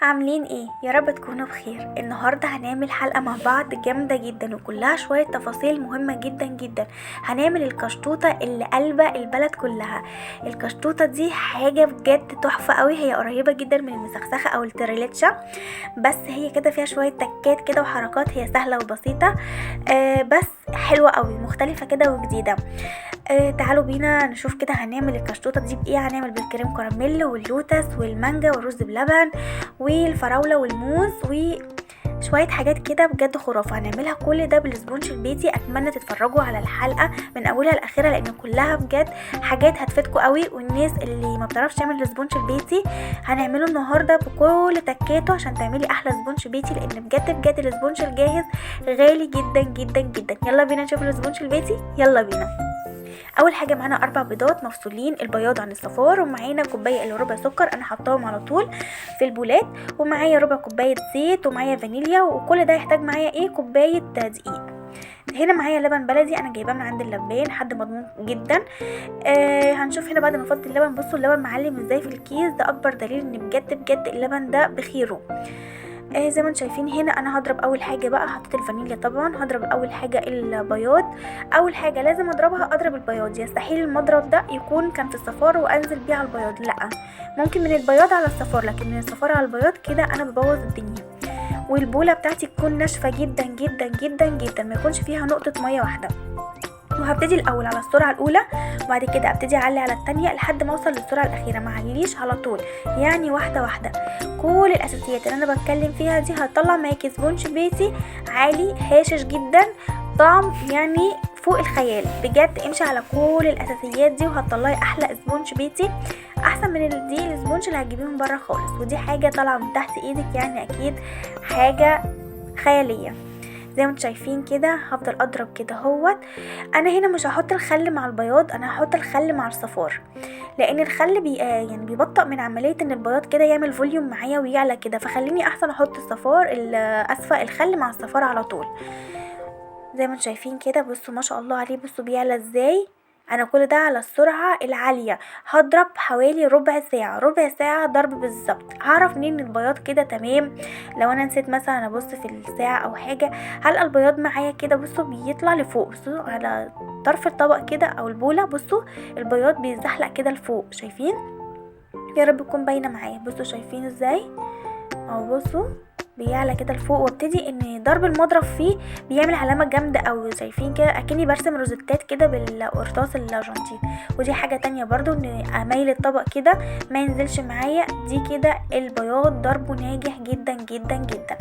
عاملين ايه؟ يا رب تكونوا بخير. النهارده هنعمل حلقه مع بعض جامده جدا وكلها شويه تفاصيل مهمه جدا جدا. هنعمل الكشطوطه اللي قلبه البلد كلها. الكشطوطه دي حاجه بجد تحفه قوي، هي قريبه جدا من المسخسخه او التريليتشا، بس هي كده فيها شويه تكات كده وحركات، هي سهله وبسيطه. بس حلوه قوي، مختلفه كده وجديده. تعالوا بينا نشوف كده هنعمل الكشطوطه دي بايه. هنعمل بالكريم كراميل واللوتس والمانجا والرز بلبن والفراولة والموز وشوية حاجات كده بجد خرافة. هنعملها كل ده بالسبونج البيتي. اتمنى تتفرجوا على الحلقة من اولها لاخرها لان كلها بجد حاجات هتفيدكم قوي. والناس اللي ما بتعرفش تعمل السبونج البيتي هنعمله النهارده بكل تكاته عشان تعملي احلى سبونج بيتي، لان بجد بجد السبونج الجاهز غالي جدا جدا جدا. يلا بينا نشوف السبونج البيتي، يلا بينا. اول حاجه معانا 4 بيضات مفصولين البياض عن الصفار، ومعانا كوبايه الا ربع سكر انا حطاهم على طول في البولات، ومعايا ربع كوبايه زيت، ومعايا فانيليا، وكل ده يحتاج معايا كوبايه دقيق. هنا معايا لبن بلدي انا جايباه من عند اللبان، حد مضمون جدا. هنشوف هنا بعد ما فضت اللبن. بصوا اللبن معلم ازاي في الكيس، ده اكبر دليل ان بجد بجد اللبن ده بخيره. زي ما انتم شايفين هنا انا هضرب اول حاجه بقى، حطيت الفانيليا طبعا. هضرب اول حاجه البياض، اول حاجه لازم اضرب البياض. يستحيل المضرب ده يكون كان في الصفار وانزل بيه على البياض، لا، ممكن من البياض على الصفار، لكن من الصفار على البياض كده انا ببوظ الدنيا. والبوله بتاعتي تكون ناشفه جدا جدا جدا جدا، ما يكونش فيها نقطه ميه واحده. وهبتدي الاول على السرعه الاولى، وبعد كده ابتدي اعلي على الثانيه لحد ما اوصل للسرعه الاخيره، ما عليش على طول، يعني واحده واحده. كل الاساسيات اللي انا بتكلم فيها دي هتطلع معاكي سبونج بيتي عالي هاشش جدا، طعم يعني فوق الخيال. بجد امشي على كل الاساسيات دي وهتطلعي احلى سبونج بيتي، احسن من دي السبونج اللي هتجيبيه من بره خالص. ودي حاجه طالعه من تحت ايدك، يعني اكيد حاجه خياليه. زي ما انتم شايفين كده هفضل اضرب كده اهوت. انا هنا مش هحط الخل مع البياض، انا هحط الخل مع الصفار، لان الخل يعني بيبطئ من عمليه ان البياض كده يعمل فوليوم معايا ويعلى كده، فخليني احسن احط اسفه الخل مع الصفار على طول. زي ما انتم شايفين كده، بصوا ما شاء الله عليه، بصوا بيعلى ازاي. انا كل ده على السرعه العاليه. هضرب حوالي ربع ساعه ضرب بالظبط. هعرف منين البياض كده تمام؟ لو انا نسيت مثلا ابص في الساعه او حاجه، هلقى البياض معايا كده بصوا بيطلع لفوق. بصوا على طرف الطبق كده او البوله، بصوا البياض بيزحلق كده لفوق، شايفين؟ يا رب تكون باينه معايا. بصوا شايفين ازاي اهو، بصوا بيعلى كده لفوق. وابتدي ان ضرب المضرب فيه بيعمل علامه جامده قوي، شايفين كده اكني برسم روزتات كده بالقرطاس الارجنتين. ودي حاجه تانية برضو، ان اميل الطبق كده ما ينزلش معايا، دي كده البياض ضربه ناجح جدا جدا جدا.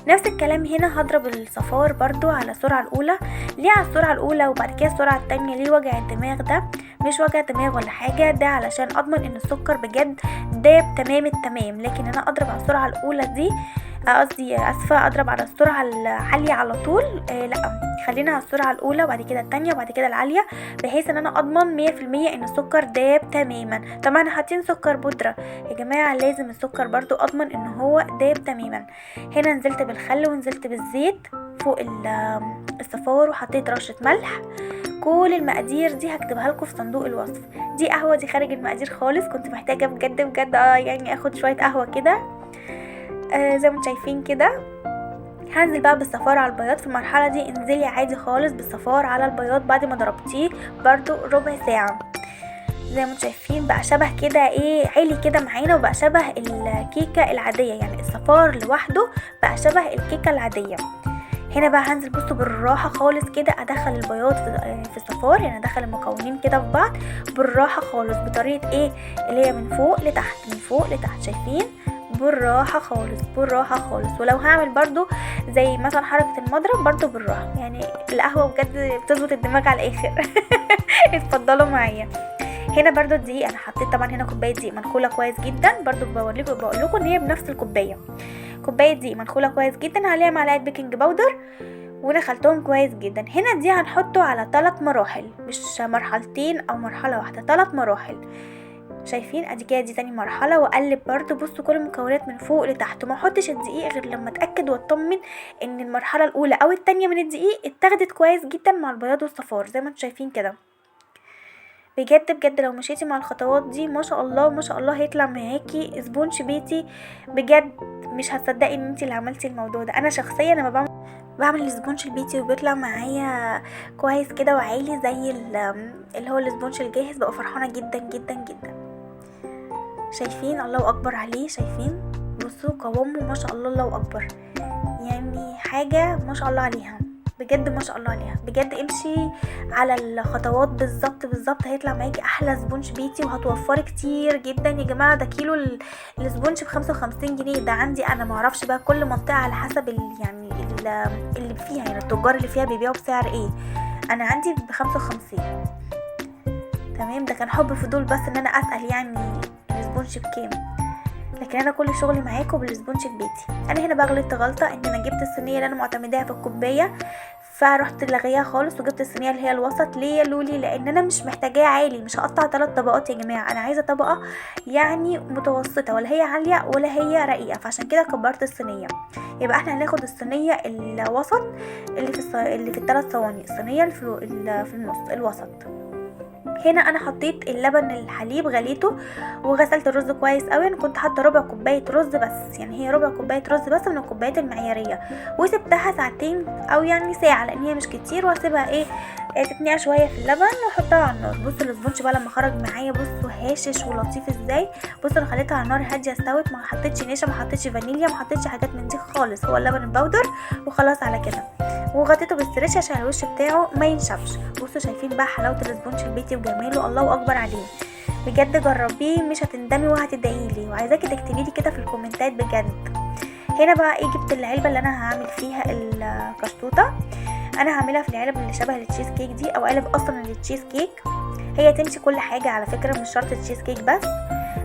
نفس الكلام هنا هضرب الصفار برضو على السرعه الاولى. ليه على السرعه الاولى وبعد كده السرعه التانية؟ ليه وجع الدماغ ده؟ مش وجع دماغ ولا حاجه، ده علشان اضمن ان السكر بجد داب تمام التمام. لكن انا اضرب على السرعه الاولى دي، قصدي اسفه، اضرب على السرعه العاليه على طول. لا، خلينا على السرعه الاولى وبعد كده التانية وبعد كده العاليه، بحيث ان انا اضمن 100% ان السكر داب تماما. طبعا حاطين سكر بودره يا جماعه، لازم السكر برضو اضمن ان هو داب تماما. هنا نزلت بالخل ونزلت بالزيت فوق الصفار، وحطيت رشه ملح. كل المقادير دي هكتبها لكم في صندوق الوصف. دي قهوه، دي خارج المقادير خالص، كنت محتاجه بجد بجد يعني اخد شويه قهوه كده. زي ما انتم شايفين كده هنزل بقى بالصفار على البياض. في المرحله دي انزلي عادي خالص بالصفار على البياض بعد ما ضربتيه برضو ربع ساعه. زي ما انتم شايفين بقى شبه كده عالي كده معانا، وبقى شبه الكيكه العاديه، يعني الصفار لوحده بقى شبه الكيكه العاديه. هنا بقى هنزل بصوا بالراحه خالص كده، ادخل البياض في الصفار، يعني ادخل المكونين كده في بعض بالراحه خالص، بطريقه اللي هي من فوق لتحت من فوق لتحت، شايفين؟ بالراحه خالص بالراحه خالص. ولو هعمل برضو زي مثلا حركه المضرب برضو بالراحه، يعني القهوه بجد بتظبط الدماغ على الاخر. اتفضلوا معايا. هنا برضو الدقيق انا حطيت طبعا هنا كوبايه دقيق منخوله كويس جدا، برضو بقول لكم ان هي بنفس الكوبايه. كوبايه دقيق منخوله كويس جدا، عليها معلقه بيكنج باودر، ونخلطهم كويس جدا. هنا دي هنحطه على 3 مراحل، مش مرحلتين او مرحله واحده، 3 مراحل. شايفين؟ ادي كده دي تاني مرحله. واقلب برضو، بصوا كل المكونات من فوق لتحت. وما احطش الدقيق غير لما اتاكد واطمن ان المرحله الاولى او التانية من الدقيق اتاخدت كويس جدا مع البياض والصفار، زي ما انتم شايفين كده. بجد بجد لو مشيتي مع الخطوات دي ما شاء الله ما شاء الله هيطلع معاكي سبونج بيتي بجد. مش هتصدقي ان انتي اللي عملتي الموضوع ده. انا شخصيا لما بعمل السبونج البيتي وبيطلع معايا كويس كده وعالي زي اللي هو السبونج الجاهز، ببقى فرحانه جدا جدا جدا. شايفين؟ الله اكبر عليه. شايفين؟ بصوا قوامه ما شاء الله، الله اكبر، يعني حاجه ما شاء الله عليها بجد، ما شاء الله عليها بجد. امشي على الخطوات بالظبط بالظبط هيطلع معاكي احلى سبونج بيتي، وهتوفري كتير جدا يا جماعه. ده كيلو السبونج ب55 جنيه. ده عندي انا، معرفش بقى كل منطقه على حسب اللي فيها، يعني التجار اللي فيها بيبيعوا بسعر ايه. انا عندي ب55. تمام. ده كان حب فضول بس ان انا اسال يعني السبونج بكام، لكن انا كل شغلي معاكم بالسبونج البيتي. انا هنا بغلط غلطه ان انا جبت الصينيه اللي انا معتمداها في الكوبايه، فرحت لغيها خالص وجبت الصينيه اللي هي الوسط. ليه يا لولي؟ لان انا مش محتاجاه عالي، مش هقطع 3 طبقات يا جماعه، انا عايزه طبقه يعني متوسطه، ولا هي عاليه ولا هي رقيقه، فعشان كده كبرت الصينيه. يبقى احنا هناخد الصينيه الوسط اللي في الثلاث صواني، الصينيه في النص الوسط. هنا انا حطيت اللبن الحليب غليته وغسلت الرز كويس قوي. انا كنت حاطه ربع كوبايه رز بس، يعني هي ربع كوبايه رز بس من الكوبايات المعياريه، وسبتها ساعتين او يعني ساعه لان هي مش كتير، واسيبها تتنقع شويه في اللبن واحطها على النار. بصوا الاسبونج بقى لما خرج معايا بصوا هاشش ولطيف ازاي. بصوا انا خليتها على نار هاديه استوت، ما حطيتش نشا، ما حطيتش فانيليا، ما حطيتش حاجات من دي خالص، هو اللبن البودر وخلاص على كده. وغطيته بالستريتش عشان الوش بتاعه ما ينشفش. بصوا شايفين بقى حلاوه الاسبونج البيتي وجماله، الله اكبر عليه بجد. جربيه مش هتندمي وهتدعيلي، وعايزاكي تكتبيلي كده في الكومنتات بجد. هنا بقى جبت العلبه اللي انا هعمل فيها الكشطوطه. انا هعملها في العلب اللي شبه التشيز كيك دي، او علب اصلا التشيز كيك. هي تمشي كل حاجه على فكره، مش شرط التشيز كيك بس.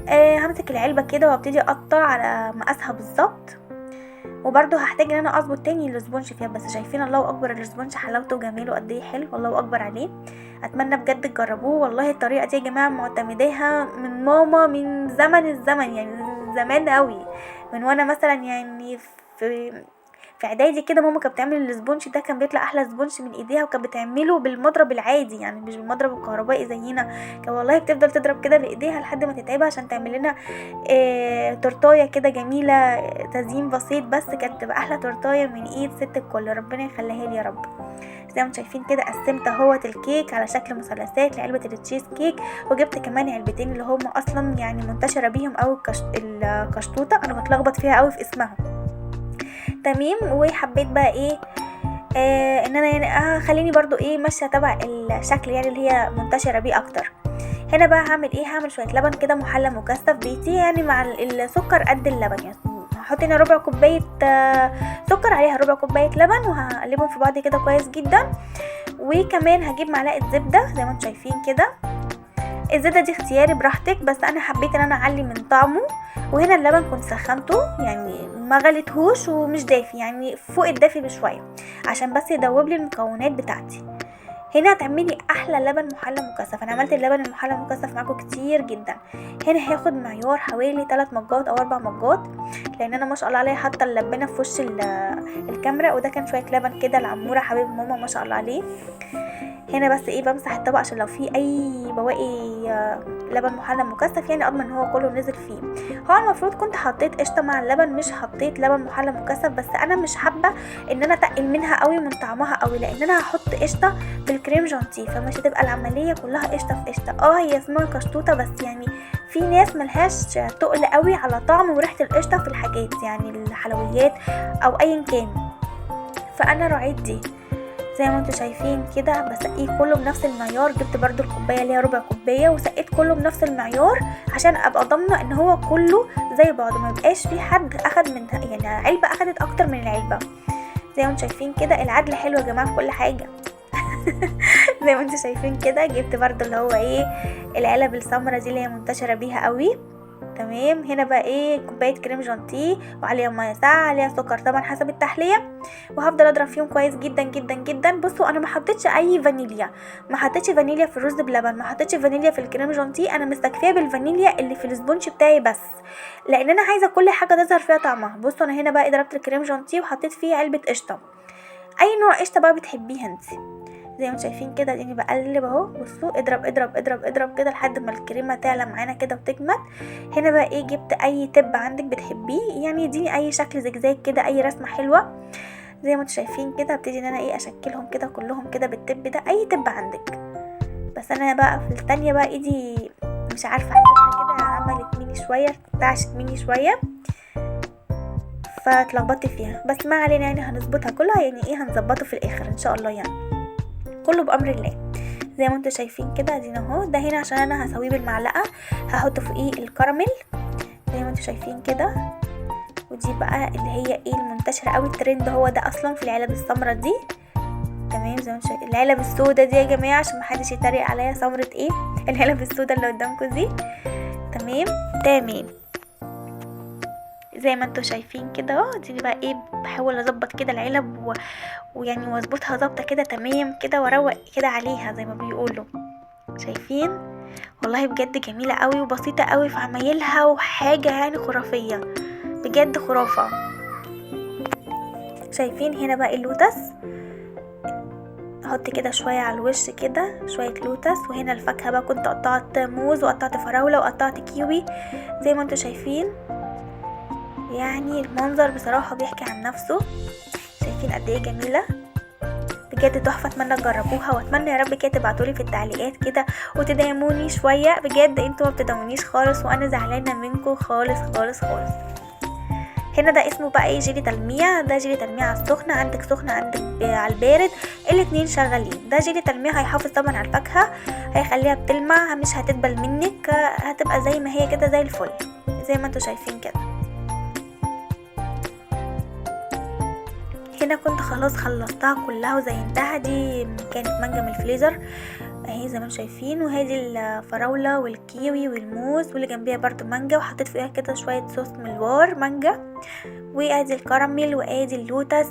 همسك العلبه كده وابتدي اقطع على مقاسها بالظبط، وبرده هحتاج ان انا اظبط تاني الاسبونج فيها. بس شايفين الله اكبر الاسبونج حلاوته وجماله قد ايه حلو، الله اكبر عليه. اتمنى بجد تجربوه. والله الطريقه دي يا جماعه معتمداها من ماما من زمن الزمن، يعني من زمان قوي، من وانا مثلا يعني في اعدادي كده. ماما كانت بتعمل الاسبونج ده، كان بيطلع احلى اسبونج من ايديها، وكانت بتعمله بالمضرب العادي يعني مش بالمضرب الكهربائي زينا. كان والله بتفضل تضرب كده بايديها لحد ما تتعبها عشان تعمل لنا تورتايه كده جميله، تزيين بسيط، بس كانت تبقى احلى تورتايه من ايد ست الكل، ربنا يخليها لي يا رب. زي ما شايفين كده قسمت اهوت الكيك على شكل مثلثات لعلبه التشيز كيك، وجبت كمان علبتين اللي هم اصلا يعني منتشره بيهم او الكشطوطه، انا بتلخبط فيها قوي في اسمها. تمام. وحبيت بقى ان انا يعني خليني برضو ماشيه تبع الشكل يعني اللي هي منتشره بيه اكتر. هنا بقى هعمل شويه لبن كده محلى مكثف بيتي، يعني مع السكر قد اللبن، يعني هحط هنا ربع كوبايه سكر عليها ربع كوبايه لبن، وهقلبهم في بعض كده كويس جدا. وكمان هجيب معلقه زبده زي ما انتم شايفين كده. الزبده دي اختياري براحتك، بس انا حبيت ان انا اعلي من طعمه. وهنا اللبن كنت سخنته، يعني ما غليتهوش ومش دافي، يعني فوق الدافي بشويه عشان بس يدوب لي المكونات بتاعتي. هنا هتعملي احلى لبن محلى مكثف. انا عملت اللبن المحلى المكثف معاكم كتير جدا. هنا هاخد معيار حوالي 3 مجات او 4 مجات، لان انا ما شاء الله عليه حاطه اللبنه في وش الكاميرا، وده كان شويه لبن كده العموره حبيب ماما ما شاء الله عليه. هنا بس بمسح الطبق عشان لو في اي بواقي لبن محلى مكثف، يعني اضمن ان هو كله نزل فيه. هو المفروض كنت حطيت قشطه مع اللبن، مش حطيت لبن محلى مكثف، بس انا مش حابه ان انا اتقل منها قوي من طعمها قوي، لان انا هحط قشطه بالكريم جانتيه، فمش هتبقى العمليه كلها قشطه في قشطه. هي اسمها كشطوطه، بس يعني في ناس ملهاش تقل قوي على طعم وريحه القشطه في الحاجات، يعني الحلويات او ايا كان، فانا راعيت دي. زي ما انتوا شايفين كده بسقيه كله بنفس المعيار. جبت برضو الكوبايه اللي هي ربع كوبايه وسقيت كله بنفس المعيار عشان ابقى ضامنه ان هو كله زي بعضه، ما يبقاش في حد اخد من يعني علبه اخدت اكتر من العلبه. زي ما انتوا شايفين كده العدل حلو يا جماعه في كل حاجه. زي ما انتوا شايفين كده جبت برضو اللي هو العلب السمرة دي اللي هي منتشره بيها قوي. تمام. هنا بقى كوبايه كريم جانتيه وعليها ميه ساقعه، عليها سكر طبعا حسب التحليه، وهفضل اضرب فيهم كويس جدا جدا جدا. بصوا انا ما حطيتش اي فانيليا، ما حطيتش فانيليا في الرز بلبن، ما حطيتش فانيليا في الكريم جانتيه، انا مستكفيه بالفانيليا اللي في السبونج بتاعي بس، لان انا عايزه كل حاجه تظهر فيها طعمها. بصوا انا هنا بقى ضربت الكريم جانتيه وحطيت فيه علبه قشطه، اي نوع قشطه بقى بتحبيها انت. زي ما انتم شايفين كده اديني بقلب اهو. بصوا اضرب اضرب اضرب اضرب كده لحد ما الكريمه تعلى معانا كده وتجمد. هنا بقى ايه، جبت اي تب عندك بتحبيه، يعني اديني اي شكل زجزاج كده، اي رسمه حلوه. زي ما انتم شايفين كده ابتدي ان انا ايه اشكلهم كده كلهم كده بالتب ده، اي تب عندك. بس انا بقى في التانية بقى ايدي مش عارفه حسيتها كده عملت مني شويه، ارتعشت مني شويه فاتلخبطت فيها. بس ما علينا، يعني هنظبطها كلها، يعني ايه هنظبطه في الاخر ان شاء الله، يعني كله بامر الله. زي ما انتم شايفين كده ادينا اهو. ده هنا عشان انا هسويه بالمعلقه، هحط فوقيه الكراميل زي ما انتم شايفين كده. ودي بقى اللي هي ايه المنتشره قوي، الترند هو ده اصلا في العلب السمراء دي. تمام زي ما انتم شايفين العلب السوداء دي يا جماعه، عشان محدش يتريق عليا، سمرة ايه العلب السوداء اللي قدامكم دي. تمام تمام. زي ما انتم شايفين كده اهو. دي بقى ايه بحاول اظبط كده العلب ويعني واظبطها ظابطه كده تمام كده، واروق كده عليها زي ما بيقولوا. شايفين والله بجد جميله قوي وبسيطه قوي في عمايلها، وحاجه يعني خرافيه بجد خرافه. شايفين هنا بقى اللوتس، احط كده شويه على الوش كده شويه لوتس. وهنا الفاكهه بقى كنت قطعت موز وقطعت فراوله وقطعت كيوي زي ما انتم شايفين. يعني المنظر بصراحه بيحكي عن نفسه. شايفين قد ايه جميله بجد تحفه. اتمنى تجربوها، واتمنى يا رب كده تبعتولي في التعليقات كده وتدعموني شويه. بجد انتوا ما بتدعمونيش خالص وانا زعلانه منكم خالص خالص خالص. هنا ده اسمه بقى ايه جيلي تلميع. ده جيلي تلميع على السخن، عندك سخن عندك على البارد، الاتنين شغالين. ده جيلي تلميع هيحافظ طبعا على الفاكهه، هيخليها بتلمع مش هتدبل منك، هتبقى زي ما هي كده زي الفل زي ما انتوا شايفين كده. هنا كنت خلاص خلصتها كلها وزينتها. دي كانت مانجا من الفريزر اهي زي ما انتم شايفين، وهذه الفراوله والكيوي والموز، واللي جنبيها برضو مانجا، وحطيت فيها كده شويه صوص ملوار مانجا، وادي الكراميل وادي اللوتس.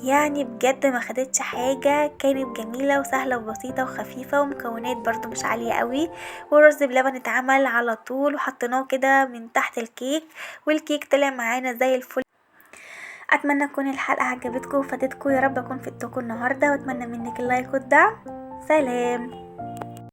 يعني بجد ما خدتش حاجه، كانت جميله وسهله وبسيطه وخفيفه، ومكونات برضو مش عاليه قوي. والرز بلبن اتعمل على طول وحطيناه كده من تحت الكيك، والكيك طلع معانا زي الفل. اتمنى تكون الحلقه عجبتكم وفادتكم، يا رب اكون فدتكم النهارده، واتمنى منك اللايك والدعم. سلام.